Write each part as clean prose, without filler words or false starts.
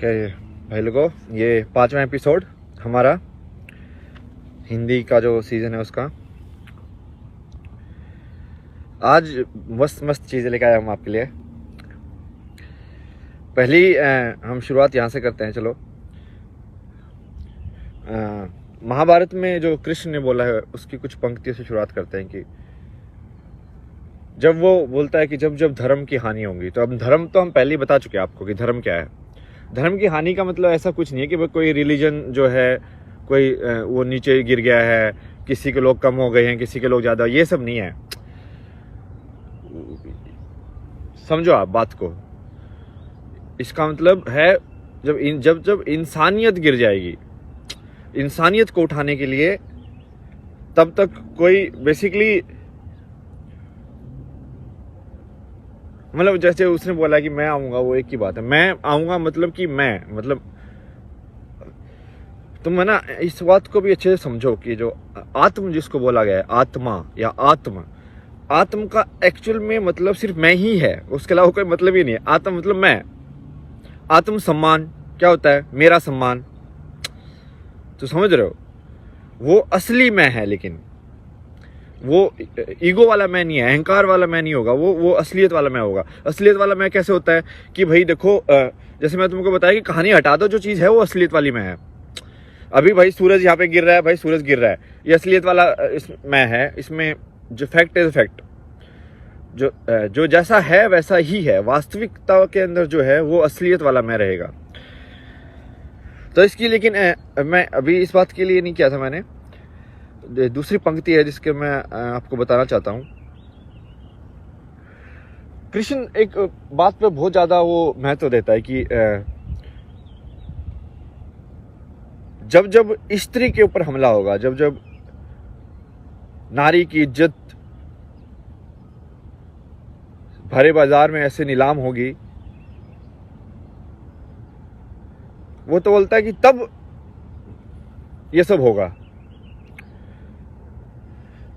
Okay भाई लोगों, ये 5वां एपिसोड हमारा हिंदी का जो सीज़न है उसका। आज मस्त मस्त चीज़ें लेकर आया हूँ आपके लिए। पहली हम शुरुआत यहाँ से करते हैं। चलो, महाभारत में जो कृष्ण ने बोला है उसकी कुछ पंक्तियों से शुरुआत करते हैं कि जब वो बोलता है कि जब जब धर्म की हानि होगी, तो अब धर्म तो हम पहले ही बता चुके हैं आपको कि धर्म क्या है। धर्म की हानि का मतलब ऐसा कुछ नहीं है कि कोई रिलीजन जो है कोई वो नीचे गिर गया है, किसी के लोग कम हो गए हैं, किसी के लोग ज़्यादा, ये सब नहीं है। समझो आप बात को। इसका मतलब है जब जब इंसानियत गिर जाएगी, इंसानियत को उठाने के लिए तब तक कोई बेसिकली मतलब जैसे उसने बोला कि मैं आऊंगा, वो एक ही बात है। मैं आऊंगा मतलब कि मैं मतलब तुम है ना, इस बात को भी अच्छे से समझो कि जो आत्म जिसको बोला गया है, आत्मा या आत्म का एक्चुअल में मतलब सिर्फ मैं ही है, उसके अलावा कोई मतलब ही नहीं है। आत्म मतलब मैं। आत्म सम्मान क्या होता है? मेरा सम्मान। तो समझ रहे हो, वो असली मैं है, लेकिन वो ईगो वाला मैं नहीं है, अहंकार वाला मैं नहीं होगा, वो असलियत वाला मैं होगा। असलियत वाला मैं कैसे होता है कि भाई देखो, जैसे मैं तुमको बताया कि कहानी हटा दो, जो चीज़ है वो असलियत वाली मैं है। अभी भाई सूरज यहाँ पे गिर रहा है, भाई सूरज गिर रहा है, ये असलियत वाला मैं है। इसमें जो फैक्ट इज फैक्ट, जो जैसा है वैसा ही है। वास्तविकता के अंदर जो है वो असलियत वाला मैं रहेगा। तो इसकी लेकिन मैं अभी इस बात के लिए नहीं किया था मैंने। दूसरी पंक्ति है जिसके मैं आपको बताना चाहता हूं। कृष्ण एक बात पे बहुत ज्यादा वो महत्व देता है कि जब जब स्त्री के ऊपर हमला होगा, जब जब नारी की इज्जत भरे बाजार में ऐसे नीलाम होगी, वो तो बोलता है कि तब ये सब होगा।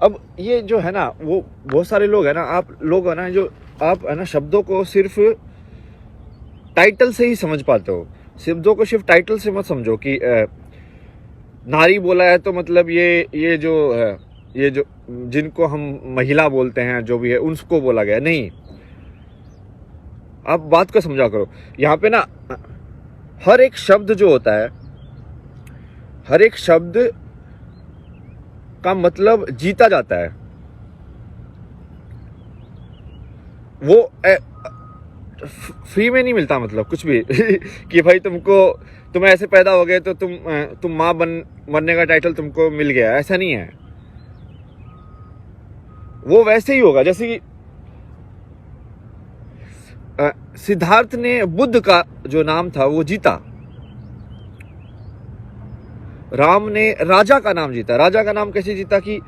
अब ये जो है ना, वो बहुत सारे लोग है ना, आप लोग है ना, जो आप है ना शब्दों को सिर्फ टाइटल से ही समझ पाते हो। शब्दों को सिर्फ टाइटल से मत समझो कि नारी बोला है तो मतलब ये जो जिनको हम महिला बोलते हैं, जो भी है, उनको बोला गया नहीं। आप बात को समझा करो। यहाँ पे ना हर एक शब्द जो होता है, हर एक शब्द का मतलब जीता जाता है। वो फ्री में नहीं मिलता, मतलब कुछ भी कि भाई तुम ऐसे पैदा हो गए तो तुम माँ बनने का टाइटल तुमको मिल गया, ऐसा नहीं है। वो वैसे ही होगा जैसे कि सिद्धार्थ ने बुद्ध का जो नाम था वो जीता, राम ने राजा का नाम जीता। राजा का नाम कैसे जीता कि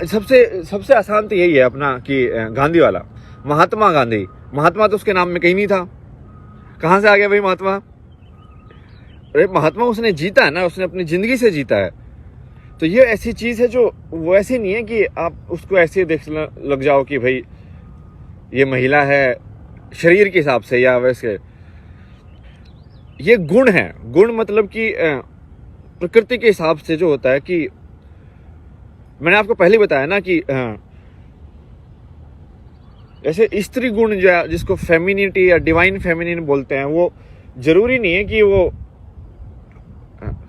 सबसे आसान तो यही है अपना कि गांधी वाला, महात्मा गांधी। महात्मा तो उसके नाम में कहीं नहीं था, कहां से आ गया भाई महात्मा? अरे महात्मा उसने जीता है ना, उसने अपनी जिंदगी से जीता है। तो ये ऐसी चीज है जो वो ऐसी नहीं है कि आप उसको ऐसे देख लग जाओ कि भाई ये महिला है शरीर के हिसाब से या वैसे। ये गुण है। गुण मतलब कि प्रकृति के हिसाब से जो होता है कि मैंने आपको पहले बताया ना कि ऐसे स्त्री गुण जो जिसको फेमिनिटी या डिवाइन फेमिनिन बोलते हैं, वो जरूरी नहीं है कि वो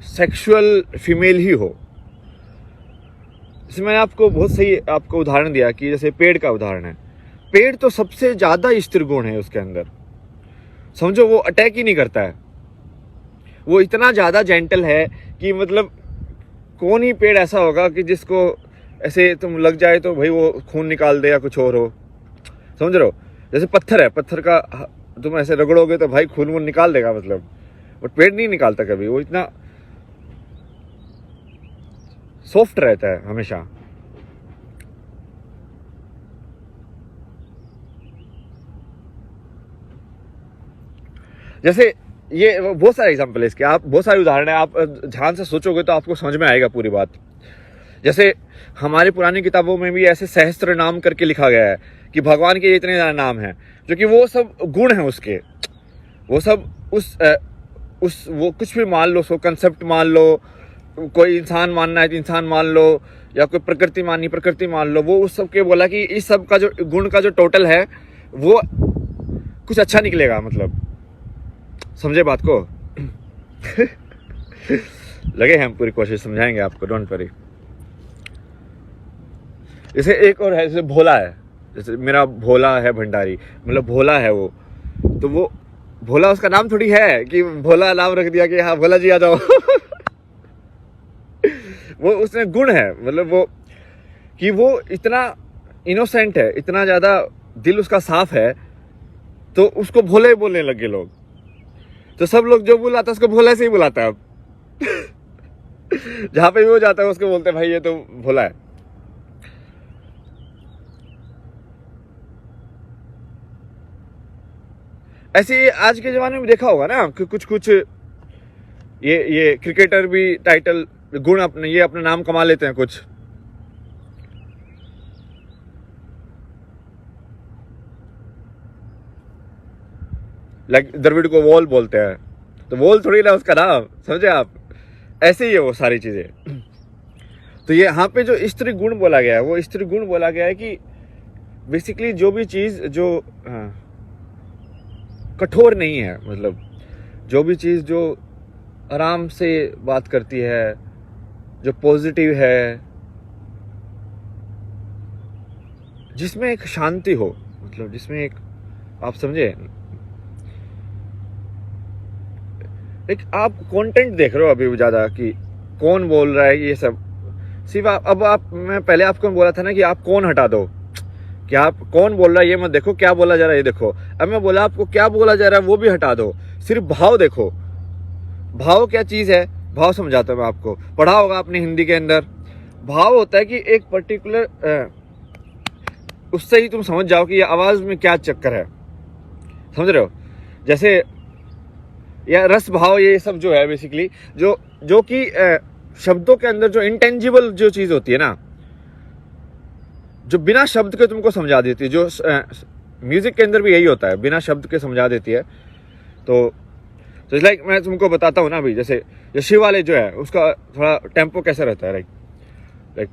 सेक्सुअल फीमेल ही हो। जैसे मैंने आपको बहुत सही आपको उदाहरण दिया कि जैसे पेड़ का उदाहरण है। पेड़ तो सबसे ज्यादा स्त्री गुण है उसके अंदर। समझो, वो अटैक ही नहीं करता है, वो इतना ज्यादा जेंटल है कि मतलब कौन ही पेड़ ऐसा होगा कि जिसको ऐसे तुम लग जाए तो भाई वो खून निकाल दे या कुछ और हो। समझ रहे हो? जैसे पत्थर है, पत्थर का तुम ऐसे रगड़ोगे तो भाई खून वो निकाल देगा मतलब, बट पेड़ नहीं निकालता कभी। वो इतना सॉफ्ट रहता है हमेशा। जैसे ये बहुत सारे एग्जाम्पल है इसके, आप बहुत सारे उदाहरण है, आप ध्यान से सोचोगे तो आपको समझ में आएगा पूरी बात। जैसे हमारी पुरानी किताबों में भी ऐसे सहस्त्र नाम करके लिखा गया है कि भगवान के इतने ज्यादा नाम हैं, जो कि वो सब गुण हैं उसके। वो सब उस वो कुछ भी मान लो, उसको कंसेप्ट मान लो, कोई इंसान मानना है तो इंसान मान लो, या कोई प्रकृति माननी प्रकृति मान लो, वो उस सब के बोला कि इस सब का जो गुण का जो टोटल है वो कुछ अच्छा निकलेगा, मतलब समझे बात को। लगे हैं हम पूरी कोशिश समझाएंगे आपको, डोंट वरी। जैसे एक और है, जैसे भोला है, जैसे मेरा भोला है भंडारी, मतलब भोला है वो, तो वो भोला उसका नाम थोड़ी है कि भोला नाम रख दिया कि हाँ भोला जी आ जाओ। वो उसमें गुण है, मतलब वो कि वो इतना इनोसेंट है, इतना ज्यादा दिल उसका साफ है, तो उसको भोले बोलने लगे लोग। तो सब लोग जो बुलाता है उसको भोला से ही बुलाता है अब। जहां पे भी वो जाता है उसको बोलते हैं भाई ये तो भोला है। ऐसे आज के जमाने में देखा होगा ना कि कुछ ये क्रिकेटर भी टाइटल गुण अपने ये अपना नाम कमा लेते हैं कुछ। लाइक द्रविड़ को वॉल बोलते हैं, तो वॉल थोड़ी ना उसका नाम, समझे आप। ऐसे ही है वो सारी चीजें। तो ये यहाँ पे जो स्त्री गुण बोला गया है, वो स्त्री गुण बोला गया है कि बेसिकली जो भी चीज जो कठोर नहीं है, मतलब जो भी चीज जो आराम से बात करती है, जो पॉजिटिव है, जिसमें एक शांति हो, मतलब जिसमें एक, आप समझे, एक आप कंटेंट देख रहे हो अभी ज्यादा कि कौन बोल रहा है ये सब। सिर्फ मैं पहले आपको बोला था ना कि आप कौन हटा दो, कि आप कौन बोल रहा है ये मत देखो, क्या बोला जा रहा है ये देखो। अब मैं बोला आपको क्या बोला जा रहा है वो भी हटा दो, सिर्फ भाव देखो। भाव क्या चीज है, भाव समझाता हूं मैं आपको। पढ़ा होगा आपने हिंदी के अंदर, भाव होता है कि एक पर्टिकुलर उससे ही तुम समझ जाओ कि ये आवाज में क्या चक्कर है, समझ रहे हो। जैसे या रस भाव, ये सब जो है बेसिकली जो कि शब्दों के अंदर जो इंटेंजिबल जो चीज होती है ना, जो बिना शब्द के तुमको समझा देती है, जो म्यूजिक के अंदर भी यही होता है, बिना शब्द के समझा देती है। तो लाइक मैं तुमको बताता हूँ ना अभी, जैसे शिव वाले जो है उसका थोड़ा टेम्पो कैसा रहता है, लाइक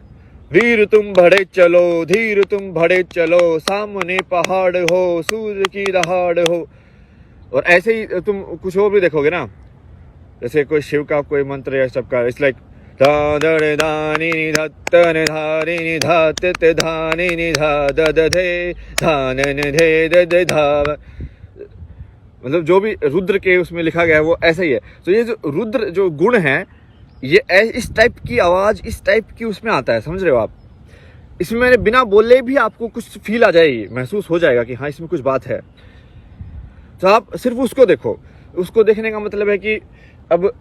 वीर तुम बढ़े चलो, धीर तुम बढ़े चलो, सामने पहाड़ हो, सूर्य की दहाड़ हो। और ऐसे ही तुम कुछ और भी देखोगे ना, जैसे कोई शिव का कोई मंत्र है सबका, इट्स लाइक मतलब जो भी रुद्र के उसमें लिखा गया है वो ऐसा ही है। तो ये जो रुद्र जो गुण है, ये इस टाइप की आवाज, इस टाइप की उसमें आता है, समझ रहे हो आप। इसमें मैंने बिना बोले भी आपको कुछ फील आ जाएगी, महसूस हो जाएगा कि हाँ इसमें कुछ बात है। तो आप सिर्फ उसको देखो। उसको देखने का मतलब है कि अब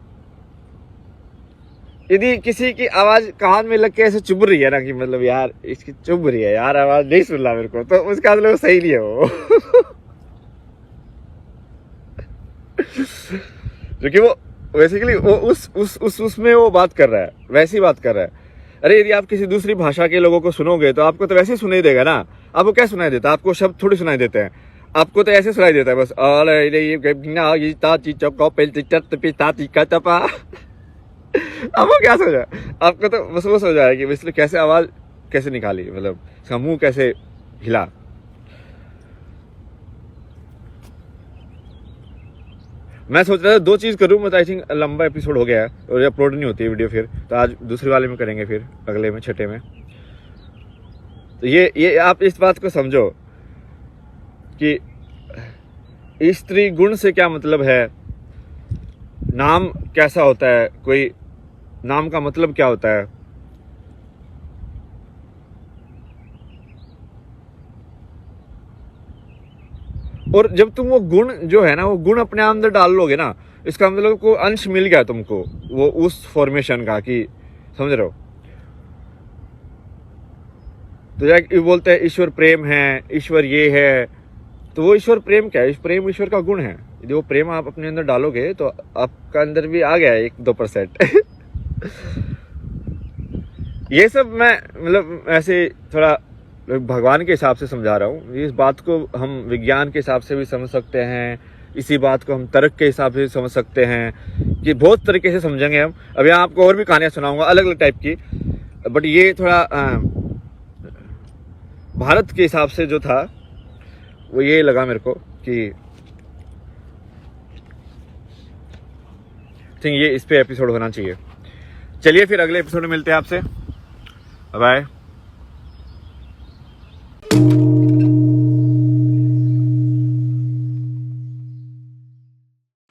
यदि किसी की आवाज कान में लग के ऐसे चुभ रही है ना, कि मतलब यार इसकी चुभ रही है यार, आवाज नहीं सुन रहा मेरे को, तो उसका मतलब सही नहीं है वो। क्योंकि वो बेसिकली वो उसमें वो बात कर रहा है, वैसी बात कर रहा है। अरे यदि आप किसी दूसरी भाषा के लोगों को सुनोगे तो आपको तो वैसे ही सुनाई देगा ना। आपको क्या सुनाई देता है? आपको शब्द थोड़ी सुनाई देते हैं, आपको तो ऐसे सुनाई देता है बस। आपको क्या सोचा? आपको तो बस वो सोचा है कि इसलिए कैसे आवाज कैसे निकाली, मतलब इसका मुंह कैसे हिला। मैं सोच रहा था 2 चीज करूं, मतलब आई थिंक लंबा एपिसोड हो गया है और अपलोड नहीं होती है वीडियो फिर, तो आज दूसरे वाले में करेंगे, फिर अगले में, छठे में। तो ये आप इस बात को समझो कि स्त्री गुण से क्या मतलब है, नाम कैसा होता है, कोई नाम का मतलब क्या होता है। और जब तुम वो गुण जो है ना, वो गुण अपने अंदर डाल लोगे ना, इसका मतलब को अंश मिल गया तुमको वो उस फॉर्मेशन का, कि समझ रहे हो। तो ये बोलते हैं ईश्वर प्रेम है, ईश्वर ये है, तो वो ईश्वर प्रेम क्या है? प्रेम ईश्वर का गुण है। यदि वो प्रेम आप अपने अंदर डालोगे तो आपका अंदर भी आ गया 1-2%। ये सब मैं मतलब ऐसे थोड़ा भगवान के हिसाब से समझा रहा हूँ। इस बात को हम विज्ञान के हिसाब से भी समझ सकते हैं, इसी बात को हम तर्क के हिसाब से समझ सकते हैं, कि बहुत तरीके से समझेंगे हम। अभी आपको और भी कहानियां सुनाऊंगा अलग अलग टाइप की, बट ये थोड़ा भारत के हिसाब से जो था वो ये लगा मेरे को कि थिंक ये इस पे एपिसोड होना चाहिए। चलिए फिर अगले एपिसोड में मिलते हैं आपसे, बाय।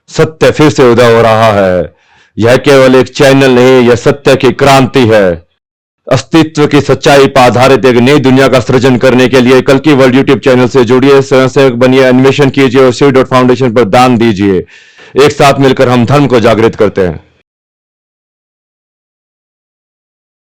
सत्य फिर से उदय हो रहा है। यह केवल एक चैनल नहीं, यह सत्य की क्रांति है। अस्तित्व की सच्चाई पर आधारित एक नई दुनिया का सृजन करने के लिए कल की वर्ल्ड यूट्यूब चैनल से जुड़िए, स्वयंसेवक बनिए, अन्वेषण कीजिए और सी.फाउंडेशन पर दान दीजिए। एक साथ मिलकर हम धर्म को जागृत करते हैं।